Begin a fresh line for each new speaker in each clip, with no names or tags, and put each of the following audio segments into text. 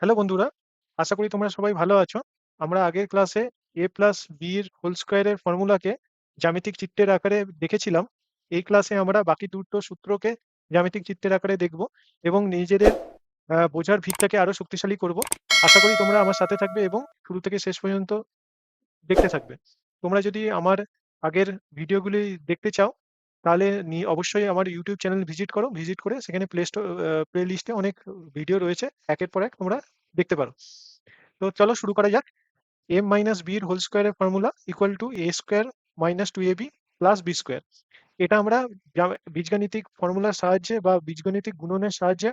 Hello বন্ধুরা, আশা করি তোমরা সবাই ভালো আছো। আমরা আগের ক্লাসে a প্লাস বি এর হোল স্কোয়ারের ফর্মুলাকে জ্যামিতিক চিত্রের আকারে দেখেছিলাম। এই ক্লাসে আমরা বাকি দুটো সূত্রকে জ্যামিতিক চিত্রের আকারে দেখব এবং নিজেদের বোঝার ভিতটাকে আরো শক্তিশালী করব। আশা করি তোমরা আমার সাথে থাকবে এবং শুরু থেকে শেষ পর্যন্ত দেখতে থাকবে। তোমরা যদি আমার আগের ভিডিওগুলি দেখতে চাও তাহলে অবশ্যই আমার ইউটিউব চ্যানেল ভিজিট করে সেখানে প্লে লিস্টে অনেক ভিডিও রয়েছে, একের পর এক তোমরা দেখতে পারো। তো চলো শুরু করা যাক। এম মাইনাস বি এর হোল স্কোয়ারের formula equal to A square minus two A b plus B square. এটা আমরা বীজগাণিতিক ফর্মুলার সাহায্যে বা বীজগাণিতিক গুণনের সাহায্যে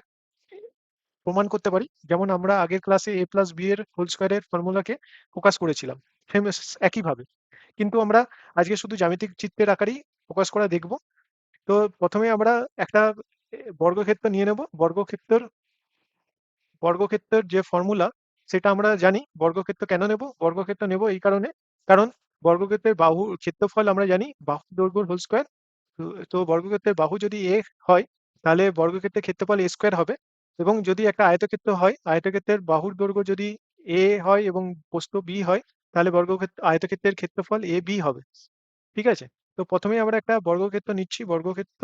প্রমাণ করতে পারি। যেমন আমরা আগের ক্লাসে এ প্লাস বি এর হোল স্কোয়ারের ফর্মুলাকে প্রকাশ করেছিলাম একইভাবে, কিন্তু আমরা আজকে শুধু জ্যামিতিক চিত্রের আকারেই প্রকাশ করা দেখব। তো প্রথমে আমরা একটা বর্গক্ষেত্র নিয়ে নেব। বর্গক্ষেত্রের যে ফর্মুলা সেটা আমরা জানি। বর্গক্ষেত্র কেন নেব? বর্গক্ষেত্র নেব এই কারণে, কারণ বর্গক্ষেত্রের বাহু ক্ষেত্রফল আমরা জানি বাহু দৈর্ঘ্য হোল স্কোয়ার। তো বর্গক্ষেত্রের বাহু যদি এ হয় তাহলে বর্গক্ষেত্রের ক্ষেত্রফল এ স্কোয়ার হবে। এবং যদি একটা আয়তক্ষেত্র হয়, আয়তক্ষেত্রের বাহুর দৈর্ঘ্য যদি এ হয় এবং প্রস্থ বি হয়, তাহলে আয়তক্ষেত্রের ক্ষেত্রফল এ বি হবে। ঠিক আছে? তো প্রথমেই আমরা একটা বর্গক্ষেত্র নিচ্ছি। বর্গক্ষেত্র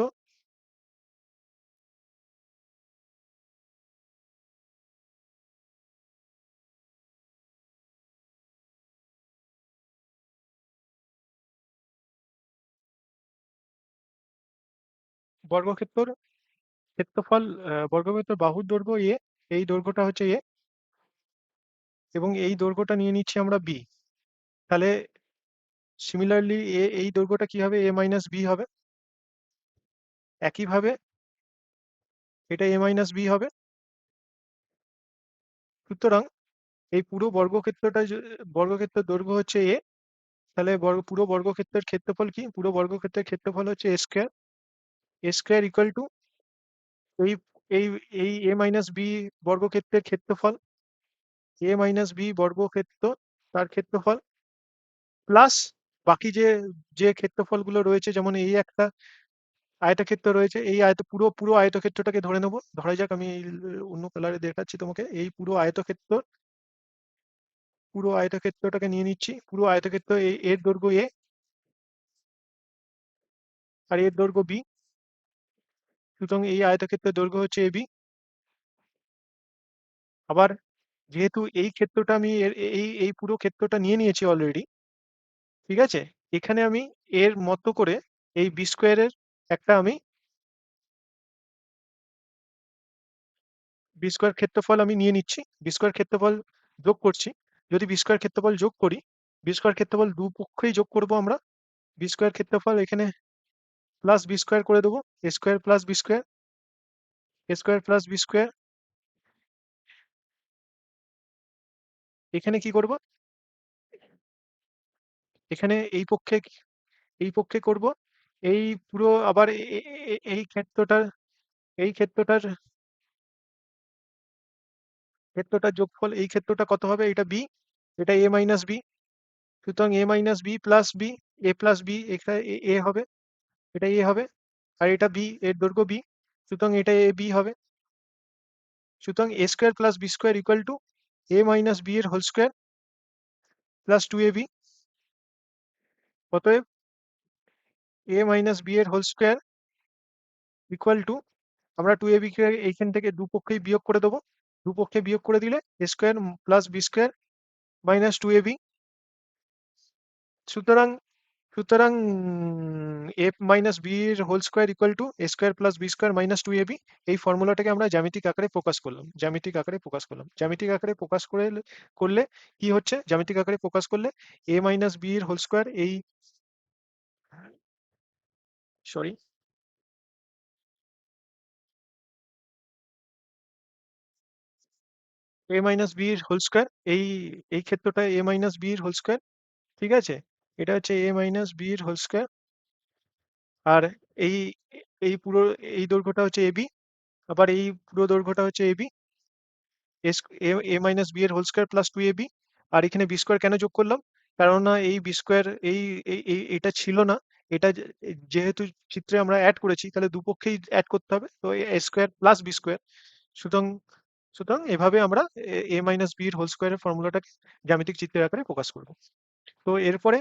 ক্ষেত্রফল বর্গক্ষেত্রের বাহুর দৈর্ঘ্য এ, এই দৈর্ঘ্যটা হচ্ছে এ এবং এই দৈর্ঘ্যটা নিয়ে নিচ্ছি আমরা বি। তাহলে সিমিলারলি এই দৈর্ঘ্যটা কি হবে? এ মাইনাস বি হবে। একইভাবে এটা এ মাইনাস বি হবে। সুতরাং এই পুরো বর্গক্ষেত্রের দৈর্ঘ্য হচ্ছে এ। তাহলে পুরো বর্গক্ষেত্রের ক্ষেত্রফল কি? পুরো বর্গক্ষেত্রের ক্ষেত্রফল হচ্ছে A square. A square equal to এই এই এই এ মাইনাস বি বর্গক্ষেত্রের ক্ষেত্রফল, এ মাইনাস বি বর্গক্ষেত্র তার ক্ষেত্রফল প্লাস বাকি যে যে ক্ষেত্রফলগুলো রয়েছে, যেমন এই একটা আয়তক্ষেত্র রয়েছে, এই পুরো পুরো আয়তক্ষেত্রটাকে ধরে নেব। ধরা যাক, আমি অন্য কালারে দেখাচ্ছি তোমাকে। এই পুরো আয়তক্ষেত্রটাকে নিয়ে নিচ্ছি। পুরো আয়তক্ষেত্র এর দৈর্ঘ্য এ আর এর দৈর্ঘ্য বি। সুতরাং এই আয়তক্ষেত্রের দৈর্ঘ্য হচ্ছে এবি। আবার যেহেতু এই ক্ষেত্রটা আমি এই পুরো ক্ষেত্রটা নিয়ে নিয়েছি অলরেডি, ঠিক আছে, এখানে আমি এর মতো করে এই বি স্কোয়ারের একটা আমি বি স্কোয়ার ক্ষেত্রফল আমি নিয়ে নিচ্ছি। বি স্কোয়ার ক্ষেত্রফল যোগ করছি। যদি বি স্কোয়ার ক্ষেত্রফল যোগ করি, বি স্কোয়ার ক্ষেত্রফল দুপক্ষেই যোগ করব আমরা। বি স্কোয়ার ক্ষেত্রফল এখানে প্লাস বি স্কোয়ার করে দেবো। এ square plus B square, A square plus B square. এখানে কি করব? এখানে এই পক্ষে করব এই পুরো আবার এই ক্ষেত্রটার যোগফল। এই ক্ষেত্রটা কত হবে? এটা বি, এটা এ মাইনাস বি। সুতরাং A minus B plus B, A plus B, এখানে এ হবে, এটা এ হবে। আর এটা বি, এর দৈর্ঘ্য বি। সুতরাং এটা এ বি হবে। সুতরাং A square plus B square equal to A minus B এর হোল স্কোয়ার প্লাস টু এ বি। অতএব এ মাইনাস বি এর হোল স্কোয়ার ইকুয়াল টু, আমরা টু এ বি কে এইখান থেকে দুপক্ষেই বিয়োগ করে দেবো। দুপক্ষে বিয়োগ করে দিলে A square plus B square minus two A B. সুতরাং সুতরাং এ মাইনাস বি এর whole square equal to A square plus B square minus two A B. এই ফর্মুলাটাকে আমরা জ্যামিতিক আকারে প্রকাশ করলে কি হচ্ছে? জ্যামিতিক আকারে প্রকাশ করলে এ মাইনাস বি এর হোল স্কোয়ার এই সরি এ মাইনাস বি এর হোল স্কোয়ার, এই এই ক্ষেত্রটা এ মাইনাস বি এর হোল স্কোয়ার। ঠিক আছে? এটা হচ্ছে এ মাইনাস বি এর হোল স্কোয়ার। আর এই এই পুরো এই দৈর্ঘ্যটা হচ্ছে এবি। আবার এই পুরো দৈর্ঘ্যটা হচ্ছে এবি, এ মাইনাস বি এর whole square plus two A B. আর এখানে বি স্কোয়ার কেন যোগ করলাম? কেননা এই বি স্কোয়ার এটা ছিল না। এটা যেহেতু চিত্রে আমরা অ্যাড করেছি, তাহলে দুপক্ষেই অ্যাড করতে হবে। তো এ স্কোয়ার প্লাস বি স্কোয়ার। সুতরাং সুতরাং এভাবে আমরা a মাইনাস বি এর হোল স্কোয়ারের ফর্মুলাটাকে জ্যামিতিক চিত্রের আকারে প্রকাশ করব। তো এরপরে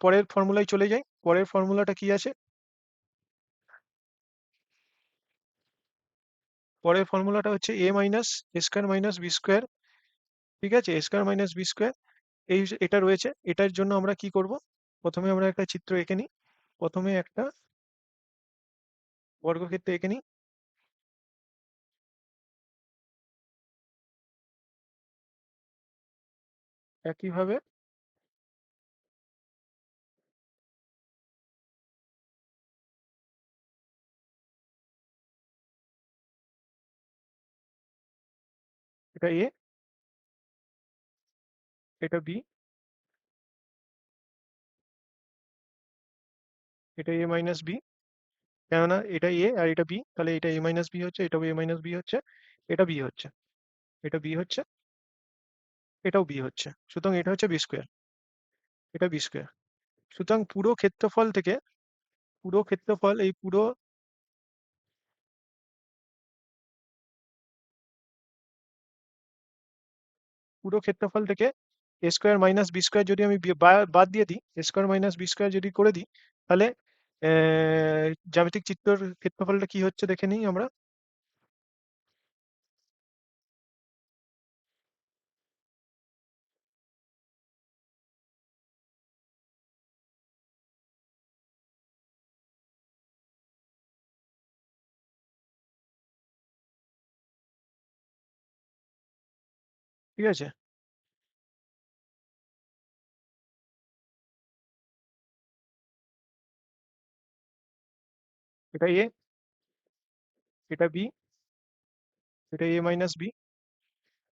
পরের ফর্মুলায় চলে যাই। পরের ফর্মুলাটা কি আছে? পরের ফর্মুলাটা হচ্ছে a minus a square minus B square. ঠিক আছে, a square minus B square এটা রয়েছে। এটার জন্য আমরা কি করব? প্রথমে আমরা একটা চিত্র এঁকে নিই। প্রথমে একটা বর্গক্ষেত্র এঁকে নিই। একইভাবে এটা এ, এটা বি, এটা এ মাইনাস বি। কেননা এটা এ আর এটা বি, তাহলে এটা এ মাইনাস বি হচ্ছে, এটাও এ মাইনাস বি হচ্ছে, এটা বি হচ্ছে, এটা বি হচ্ছে, এটাও বি হচ্ছে। সুতরাং এটা হচ্ছে বি স্কোয়ার, এটা বি স্কোয়ার। সুতরাং পুরো ক্ষেত্রফল থেকে, পুরো ক্ষেত্রফল, এই পুরো পুরো ক্ষেত্রফল থেকে এ স্কোয়ার মাইনাস বি স্কোয়ার যদি আমি বাদ দিয়ে দিই, এ স্কোয়ার মাইনাস বি স্কোয়ার যদি করে দিই, তাহলে জ্যামিতিক চিত্রের ক্ষেত্রফলটা কি হচ্ছে দেখে নিই আমরা। ঠিক আছে, এটা এ, এটা বি, এটা এ মাইনাস বি।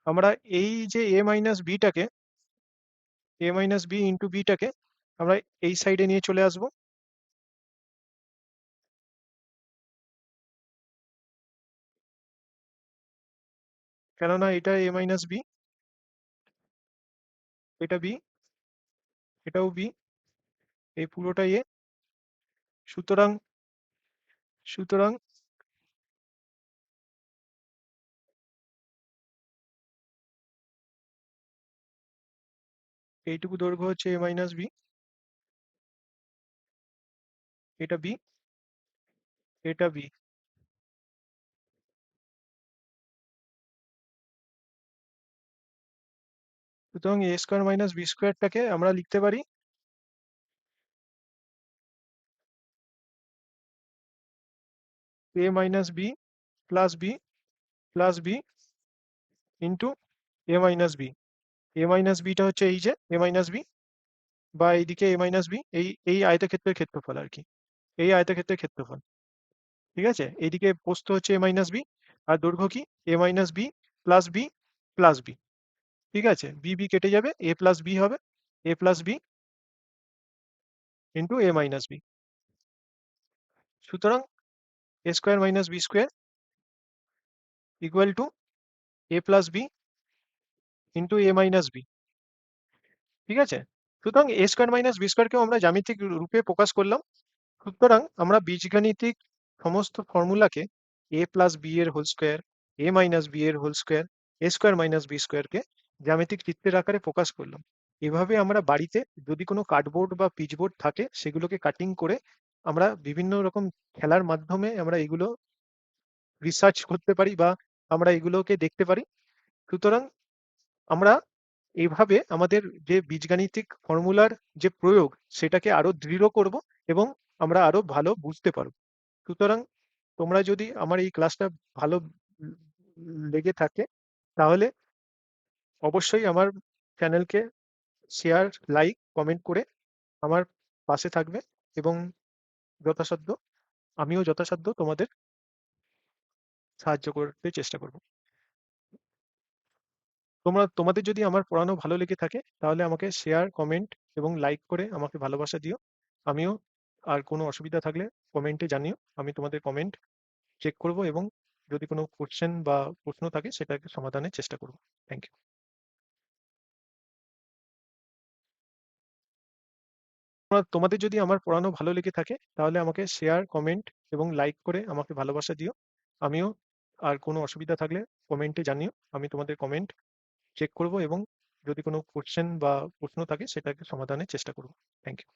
আমরা এই যে এ মাইনাস বিটাকে, এ মাইনাস বি ইন্টু বিটাকে আমরা এই সাইডে নিয়ে চলে আসবো। কেননা এটা এ মাইনাস বি, এটা বি, এটাও বি, এই পুরোটা এ। সুতরাং সুতরাং এইটুকু দৈর্ঘ্য হচ্ছে এ মাইনাস বি, এটা বি, এটা বি। সুতরাং এ স্কোয়ার মাইনাস বি স্কোয়ারটাকে আমরা লিখতে পারি A minus B plus B plus B into A minus B. A minus বিটা হচ্ছে এই যে এ মাইনাস বি, বা এইদিকে এ মাইনাস বি, এই এই আয়তক্ষেত্রের ক্ষেত্রফল আর কি, এই আয়তক্ষেত্রের ক্ষেত্রফল। ঠিক আছে, এইদিকে প্রস্থ হচ্ছে এ মাইনাস বি, আর দৈর্ঘ্য কি A minus B plus B plus B. ঠিক আছে, বি বি কেটে যাবে, এ প্লাস বি হবে, A plus B into A minus B. সুতরাং A square minus B square equal to A plus B into A minus B. ঠিক আছে, সুতরাং A square minus B স্কোয়ারকেও আমরা জ্যামিতিক রূপে প্রকাশ করলাম। সুতরাং আমরা বীজগাণিতিক সমস্ত ফর্মুলাকে এ প্লাস বি এর whole square, A minus B এর whole square, A square minus B স্কোয়ারকে জ্যামিতিক চিত্রের আকারে প্রকাশ করলাম। এভাবে আমরা বাড়িতে যদি কোনো কার্ডবোর্ড বা পিচবোর্ড থাকে সেগুলোকে কাটিং করে আমরা বিভিন্ন রকম খেলার মাধ্যমে আমরা এগুলো রিসার্চ করতে পারি, বা আমরা এগুলোকে দেখতে পারি। সুতরাং আমরা এইভাবে আমাদের যে বীজগাণিতিক ফর্মুলার যে প্রয়োগ সেটাকে আরো দৃঢ় করব, এবং আমরা আরো ভালো বুঝতে পারব। সুতরাং তোমরা যদি আমার এই ক্লাসটা ভালো লেগে থাকে, তাহলে অবশ্যই আমার চ্যানেলকে শেয়ার, লাইক, কমেন্ট করে আমার পাশে থাকবে, এবং যথাসাধ্য আমিও যথাসাধ্য তোমাদের সাহায্য করতে চেষ্টা করব। তোমাদের যদি আমার পড়ানো ভালো লেগে থাকে তাহলে আমাকে শেয়ার, কমেন্ট এবং লাইক করে আমাকে ভালোবাসা দিও। আমিও, আর কোনো অসুবিধা থাকলে কমেন্টে জানিও, আমি তোমাদের কমেন্ট চেক করব, এবং যদি কোনো কোশ্চেন বা প্রশ্ন থাকে সেটাকে সমাধানের চেষ্টা করব। Thank you. তোমাদের যদি আমার পড়ানো ভালো লেগে থাকে তাহলে আমাকে শেয়ার, কমেন্ট এবং লাইক করে আমাকে ভালোবাসা দিও। আমিও আর কোনো অসুবিধা থাকলে কমেন্টে জানিও, আমি তোমাদের কমেন্ট চেক করব এবং যদি কোনো কোশ্চেন বা প্রশ্ন থাকে সেটাকে সমাধানের চেষ্টা করব। Thank you.